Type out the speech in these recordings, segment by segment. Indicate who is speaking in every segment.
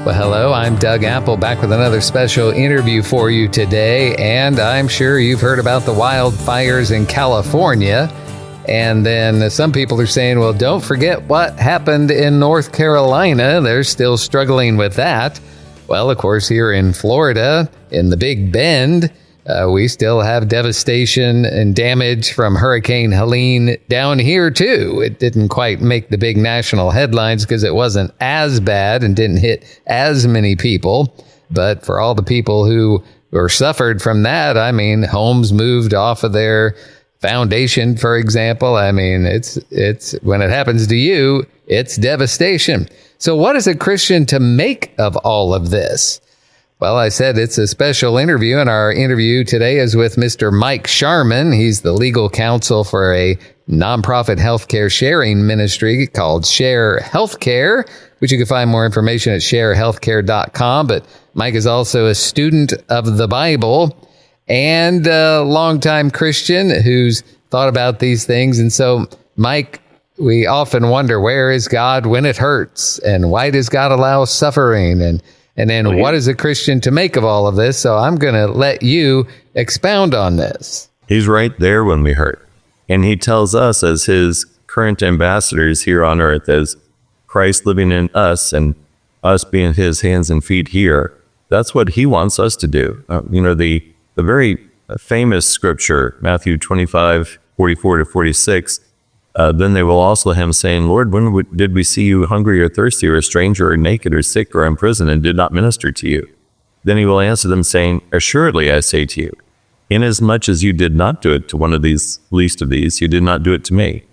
Speaker 1: Well, hello, I'm Doug Apple, back with another special interview for you today, and I'm sure you've heard about the wildfires in California. And then some people are saying, well, don't forget what happened in North Carolina. They're still struggling with that. Well, of course, here in Florida, in the Big Bend, we still have devastation and damage from Hurricane Helene down here, too. It didn't quite make the big national headlines because it wasn't as bad and didn't hit as many people. But for all the people who were suffered from that, I mean, homes moved off of their foundation, for example. I mean, it's when it happens to you, it's devastation. So what is a Christian to make of all of this? Well, I said it's a special interview, and our interview today is with Mr. Mike Sharman. He's the legal counsel for a nonprofit healthcare sharing ministry called Share Healthcare, which you can find more information at sharehealthcare.com. But Mike is also a student of the Bible and a longtime Christian who's thought about these things. And so, Mike, we often wonder, where is God when it hurts? And why does God allow suffering? And then what is a Christian to make of all of this? So I'm going to let you expound on this.
Speaker 2: He's right there when we hurt. And he tells us as his current ambassadors here on earth, as Christ living in us and us being his hands and feet here, that's what he wants us to do. The very famous scripture, Matthew 25:44-46, then they will also him saying, Lord, when did we see you hungry or thirsty or a stranger or naked or sick or in prison and did not minister to you? Then he will answer them saying, assuredly I say to you, inasmuch as you did not do it to one of these least of these, you did not do it to me.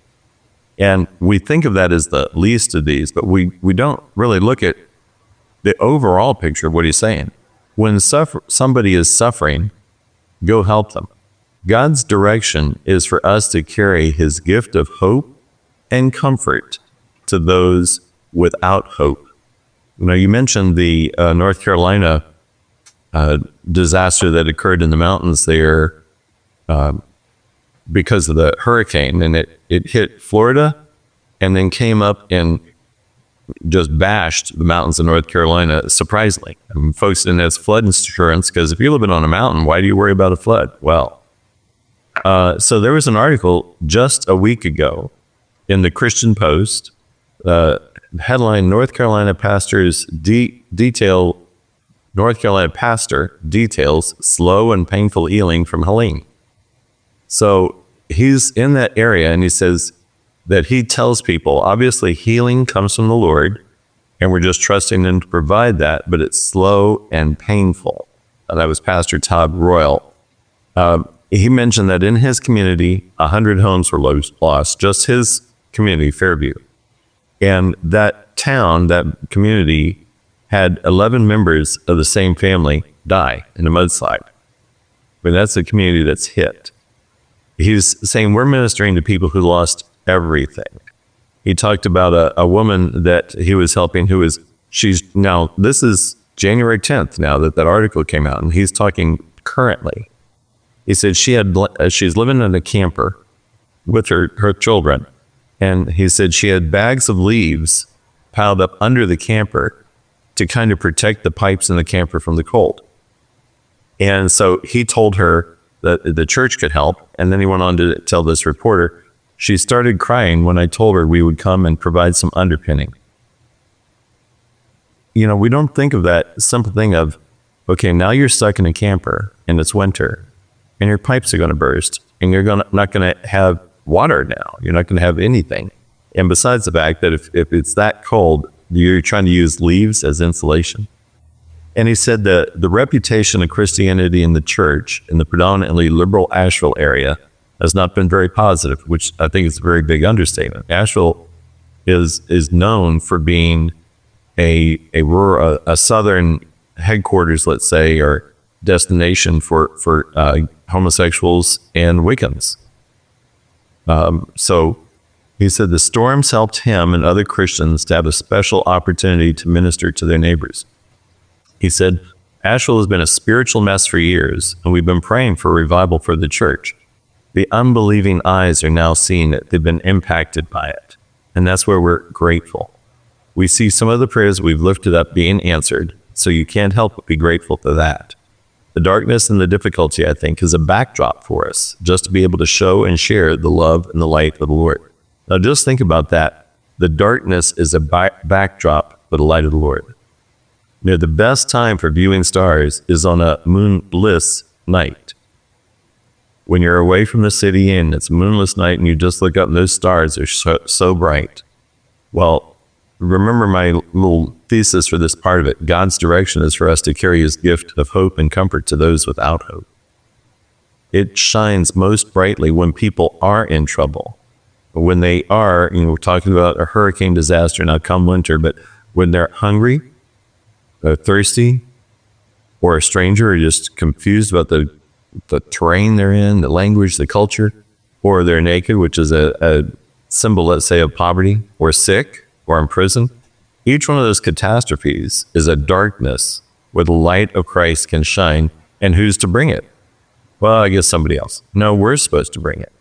Speaker 2: And we think of that as the least of these, but we don't really look at the overall picture of what he's saying. When somebody is suffering, go help them. God's direction is for us to carry his gift of hope and comfort to those without hope. You mentioned the North Carolina disaster that occurred in the mountains there because of the hurricane, and it hit Florida and then came up and just bashed the mountains of North Carolina, surprisingly. Folks didn't have flood insurance because if you're living on a mountain, why do you worry about a flood? Well, so there was an article just a week ago in the Christian Post, headline, North Carolina pastor details slow and painful healing from Helene. So he's in that area and he says that he tells people, obviously healing comes from the Lord and we're just trusting him to provide that, but it's slow and painful. That was Pastor Todd Royal. He mentioned that in his community, 100 homes were lost, just his community, Fairview. And that town, that community, had 11 members of the same family die in a mudslide. But that's a community that's hit. He's saying we're ministering to people who lost everything. He talked about a woman that he was helping now, this is January 10th now that article came out, and he's talking currently. He said she's living in a camper with her children. And he said she had bags of leaves piled up under the camper to kind of protect the pipes in the camper from the cold. And so he told her that the church could help. And then he went on to tell this reporter, she started crying when I told her we would come and provide some underpinning. We don't think of that simple thing of, okay, now you're stuck in a camper and it's winter. And your pipes are going to burst, and you're not going to have water now. You're not going to have anything. And besides the fact that if it's that cold, you're trying to use leaves as insulation. And he said that the reputation of Christianity in the church, in the predominantly liberal Asheville area, has not been very positive, which I think is a very big understatement. Asheville is known for being a southern headquarters, let's say, or destination for homosexuals and Wiccans. So he said the storms helped him and other Christians to have a special opportunity to minister to their neighbors. He said, Asheville has been a spiritual mess for years, and we've been praying for a revival for the church. The unbelieving eyes are now seeing it. They've been impacted by it. And that's where we're grateful. we see some of the prayers we've lifted up being answered, so you can't help but be grateful for that. The darkness and the difficulty, I think, is a backdrop for us, just to be able to show and share the love and the light of the Lord. Now, just think about that. The darkness is a backdrop for the light of the Lord. You know, the best time for viewing stars is on a moonless night. When you're away from the city and it's a moonless night and you just look up and those stars are so bright. Well, remember my little thesis for this part of it. God's direction is for us to carry his gift of hope and comfort to those without hope. It shines most brightly when people are in trouble. When they are, we're talking about a hurricane disaster now come winter, but when they're hungry, thirsty, or a stranger, or just confused about the terrain they're in, the language, the culture, or they're naked, which is a symbol, let's say, of poverty, or sick, or in prison. Each one of those catastrophes is a darkness where the light of Christ can shine. And who's to bring it? Well, I guess somebody else. No, we're supposed to bring it.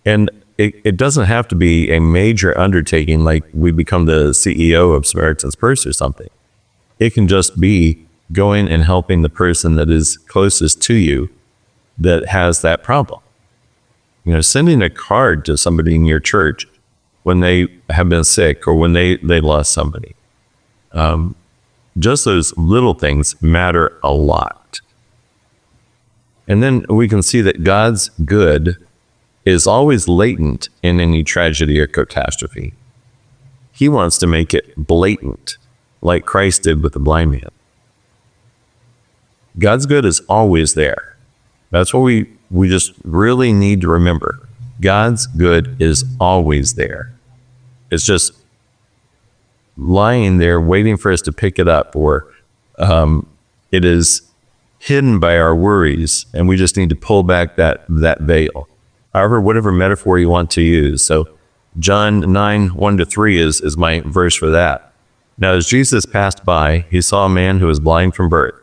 Speaker 2: And it doesn't have to be a major undertaking like we become the CEO of Samaritan's Purse or something. It can just be going and helping the person that is closest to you that has that problem. Sending a card to somebody in your church when they have been sick or when they lost somebody. Just those little things matter a lot. And then we can see that God's good is always latent in any tragedy or catastrophe. He wants to make it blatant, like Christ did with the blind man. God's good is always there. That's what we just really need to remember. God's good is always there. It's just lying there waiting for us to pick it up, or it is hidden by our worries, and we just need to pull back that veil. However, whatever metaphor you want to use. So John 9:1-3 is my verse for that. Now, as Jesus passed by, he saw a man who was blind from birth.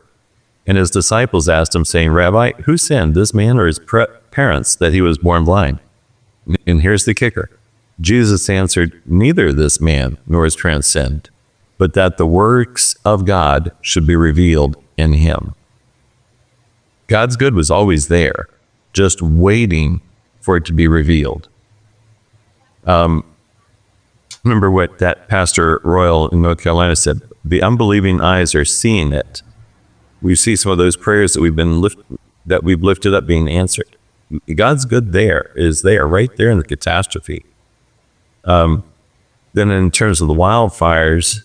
Speaker 2: And his disciples asked him, saying, Rabbi, who sinned, this man or his parents, that he was born blind? And here's the kicker. Jesus answered, neither this man nor his parents sinned, but that the works of God should be revealed in him. God's good was always there, just waiting for it to be revealed. Remember what that Pastor Royal in North Carolina said, the unbelieving eyes are seeing it. We see some of those prayers that we've lifted up being answered. God's good is there, right there in the catastrophe. Then in terms of the wildfires,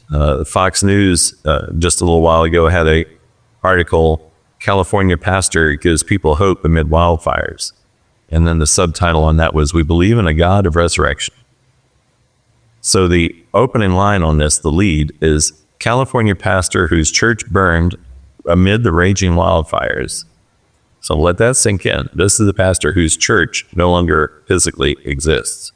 Speaker 2: Fox News just a little while ago had an article, California pastor gives people hope amid wildfires. And then the subtitle on that was, we believe in a God of resurrection. So the opening line on this, the lead, is California pastor whose church burned amid the raging wildfires. So let that sink in. This is the pastor whose church no longer physically exists.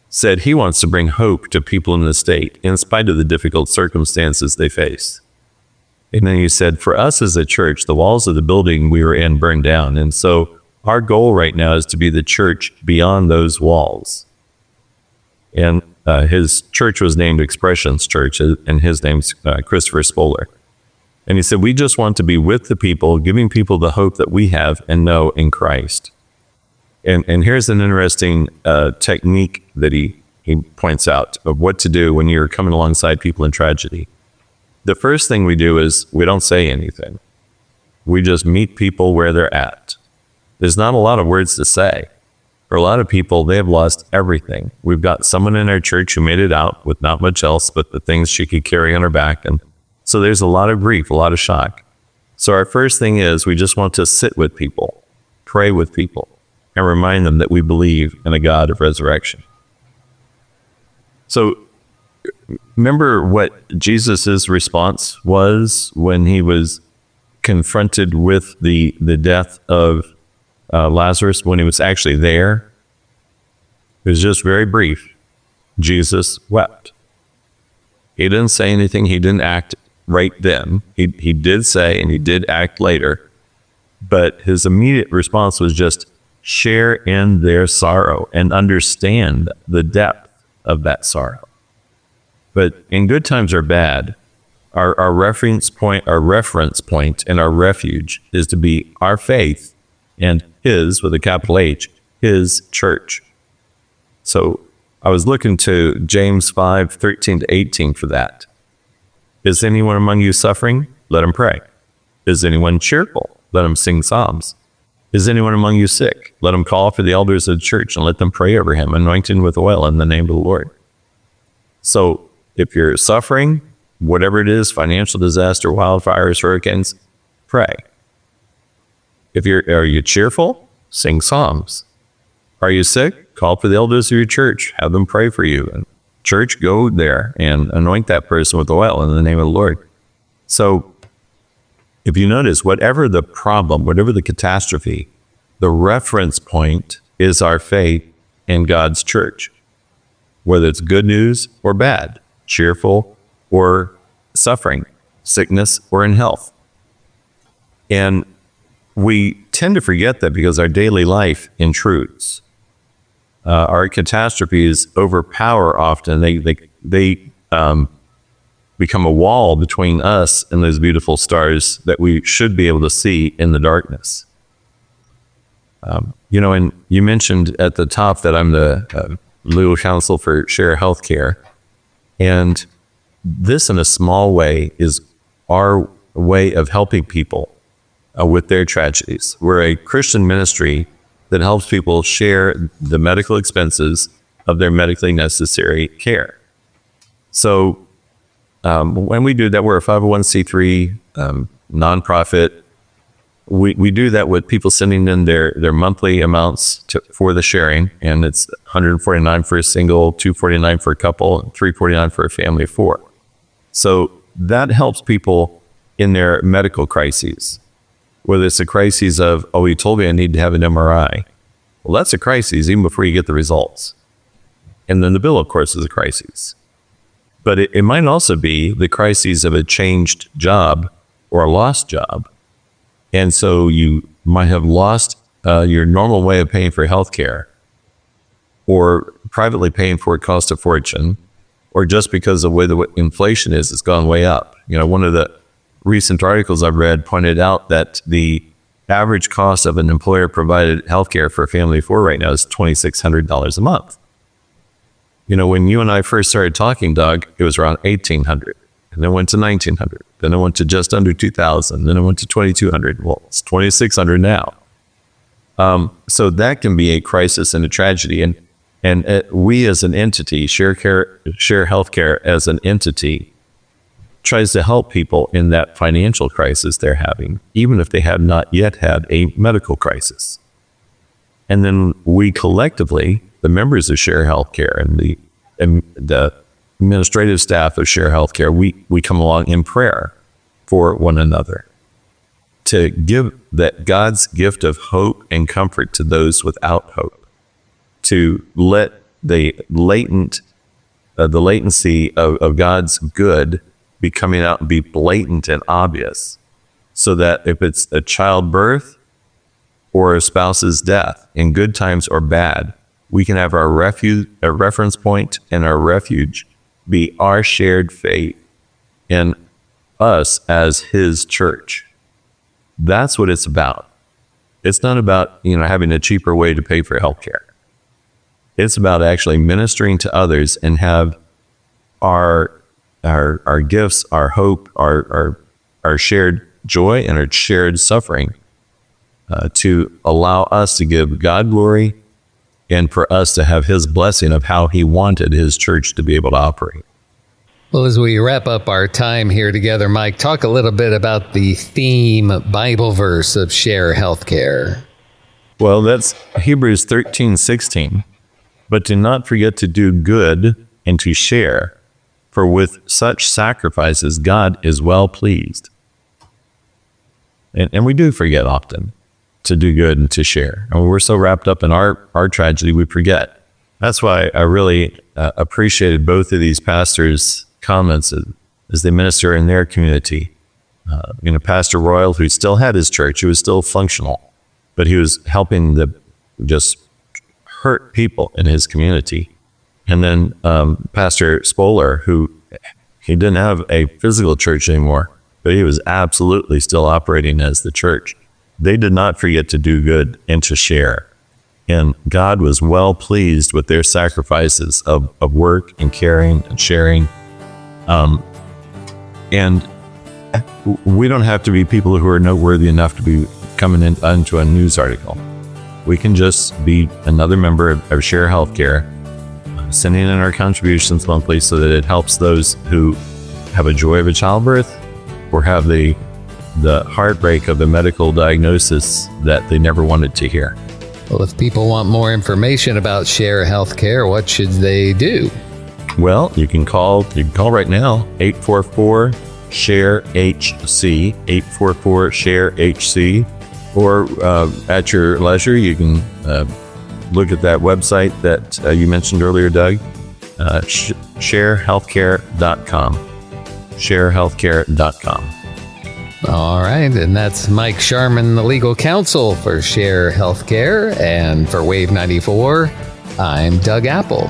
Speaker 2: Said he wants to bring hope to people in the state in spite of the difficult circumstances they face. And then he said, for us as a church, the walls of the building we were in burned down. And so our goal right now is to be the church beyond those walls. And his church was named Expressions Church, and his name's Christopher Spoler. And he said, we just want to be with the people, giving people the hope that we have and know in Christ. And here's an interesting technique that he points out of what to do when you're coming alongside people in tragedy. The first thing we do is we don't say anything. We just meet people where they're at. There's not a lot of words to say. For a lot of people, they have lost everything. We've got someone in our church who made it out with not much else but the things she could carry on her back. And so there's a lot of grief, a lot of shock. So our first thing is we just want to sit with people, pray with people, and remind them that we believe in a God of resurrection. So remember what Jesus' response was when he was confronted with the death of Lazarus, when he was actually there? It was just very brief. Jesus wept. He didn't say anything. He didn't act right then. He did say, and he did act later, but his immediate response was just share in their sorrow and understand the depth of that sorrow. But in good times or bad, our reference point, and our refuge is to be our faith and his, with a capital H, his church. So I was looking to James 5:13-18 for that. Is anyone among you suffering? Let him pray. Is anyone cheerful? Let him sing psalms. Is anyone among you sick? Let him call for the elders of the church and let them pray over him, anointing with oil in the name of the Lord. So if you're suffering, whatever it is, financial disaster, wildfires, hurricanes, pray. Are you cheerful? Sing psalms. Are you sick? Call for the elders of your church. Have them pray for you. And church, go there and anoint that person with oil in the name of the Lord. So if you notice, whatever the problem, whatever the catastrophe, the reference point is our faith in God's church. Whether it's good news or bad, cheerful or suffering, sickness or in health. And we tend to forget that because our daily life intrudes. Our catastrophes overpower often. They become a wall between us and those beautiful stars that we should be able to see in the darkness. And you mentioned at the top that I'm the legal counsel for Share Healthcare. And this, in a small way, is our way of helping people with their tragedies. We're a Christian ministry that helps people share the medical expenses of their medically necessary care. So when we do that, we're a 501c3 nonprofit. We do that with people sending in their monthly amounts for the sharing, and it's $149 for a single, $249 for a couple, and $349 for a family of four. So that helps people in their medical crises. Whether it's a crisis of, oh, he told me I need to have an MRI. Well, that's a crisis even before you get the results. And then the bill, of course, is a crisis. But it might also be the crisis of a changed job or a lost job. And so you might have lost your normal way of paying for healthcare, or privately paying for it cost a fortune, or just because of the way the inflation is, it's gone way up. One of the recent articles I've read pointed out that the average cost of an employer-provided healthcare for a family of four right now is $2,600 a month. When you and I first started talking, Doug, it was around $1,800, and then it went to $1,900, then it went to just under $2,000, then it went to $2,200. Well, it's $2,600 now. So that can be a crisis and a tragedy, and we as an entity, Share Healthcare as an entity, tries to help people in that financial crisis they're having, even if they have not yet had a medical crisis. And then we collectively, the members of Share Healthcare and the administrative staff of Share Healthcare, we come along in prayer for one another to give that God's gift of hope and comfort to those without hope, to let the latency of God's good be coming out and be blatant and obvious, so that if it's a childbirth or a spouse's death, in good times or bad, we can have our reference point and our refuge be our shared faith in us as his church. That's what it's about. It's not about, having a cheaper way to pay for healthcare. It's about actually ministering to others and have our gifts, our hope, our shared joy and our shared suffering to allow us to give God glory and for us to have his blessing of how he wanted his church to be able to operate.
Speaker 1: Well, as we wrap up our time here together, Mike, talk a little bit about the theme Bible verse of Share Healthcare.
Speaker 2: Well, that's Hebrews 13:16. But do not forget to do good and to share, for with such sacrifices God is well pleased. And we do forget often to do good and to share. And we're so wrapped up in our tragedy, we forget. That's why I really appreciated both of these pastors' comments as they minister in their community. Pastor Royal, who still had his church, he was still functional, but he was helping the just hurt people in his community. And then Pastor Spoler, who he didn't have a physical church anymore, but he was absolutely still operating as the church. They did not forget to do good and to share. And God was well pleased with their sacrifices of work and caring and sharing. And we don't have to be people who are noteworthy enough to be coming into a news article. We can just be another member of Share Healthcare, sending in our contributions monthly so that it helps those who have a joy of a childbirth or have the heartbreak of a medical diagnosis that they never wanted to hear.
Speaker 1: Well, if people want more information about Share Healthcare, what should they do?
Speaker 2: Well, you can call right now, 844-SHARE-HC, 844-SHARE-HC, or at your leisure, you can look at that website that you mentioned earlier, Doug, sharehealthcare.com, sharehealthcare.com.
Speaker 1: All right, and that's Mike Sharman, the legal counsel for Share Healthcare, and for Wave 94, I'm Doug Apple.